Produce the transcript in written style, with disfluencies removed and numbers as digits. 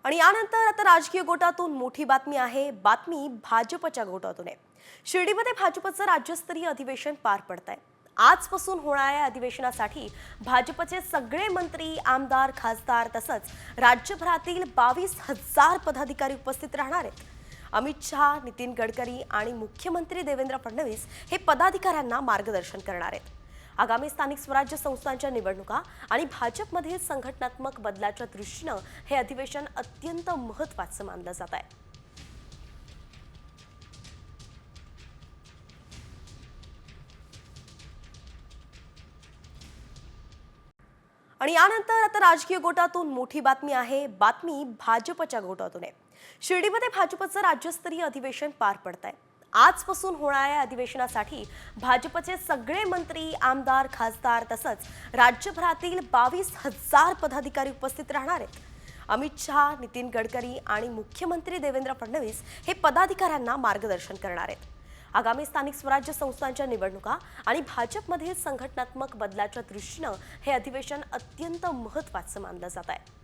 आणि यानंतर आता राजकीय गोटातून मोठी बातमी आहे। बातमी भाजपच्या गोटातून आहे। शिर्डीमध्ये भाजपचं राज्यस्तरीय अधिवेशन पार पडतंय। आजपासून होणाऱ्या अधिवेशनासाठी भाजपचे सगळे मंत्री, आमदार, खासदार तसंच राज्यभरातील 22,000 पदाधिकारी उपस्थित राहणार आहेत। अमित शहा, नितीन गडकरी आणि मुख्यमंत्री देवेंद्र फडणवीस हे पदाधिकाऱ्यांना मार्गदर्शन करणार आहेत। आगामी स्थानिक स्वराज्य संस्थांच्या निवडणुका आणि भाजपमधील संघटनात्मक बदलाच्या दृष्टीने हे अधिवेशन अत्यंत महत्त्वाचं मानलं जात आहे। आणि यानंतर आता राजकीय गोटातून मोठी बातमी आहे। बातमी भाजपच्या गोटातून आहे। शिर्डीमध्ये भाजपचं राज्यस्तरीय अधिवेशन पार पडतंय। आजपासून होणाऱ्या अधिवेशनासाठी भाजपचे सगळे मंत्री, आमदार, खासदार तसंच राज्यभरातील 22,000 पदाधिकारी उपस्थित राहणार आहेत। अमित शहा, नितीन गडकरी आणि मुख्यमंत्री देवेंद्र फडणवीस हे पदाधिकाऱ्यांना मार्गदर्शन करणार आहेत। आगामी स्थानिक स्वराज्य संस्थांच्या निवडणुका आणि भाजपमधील संघटनात्मक बदलाच्या दृष्टीने हे अधिवेशन अत्यंत महत्त्वाचं मानलं जात आहे।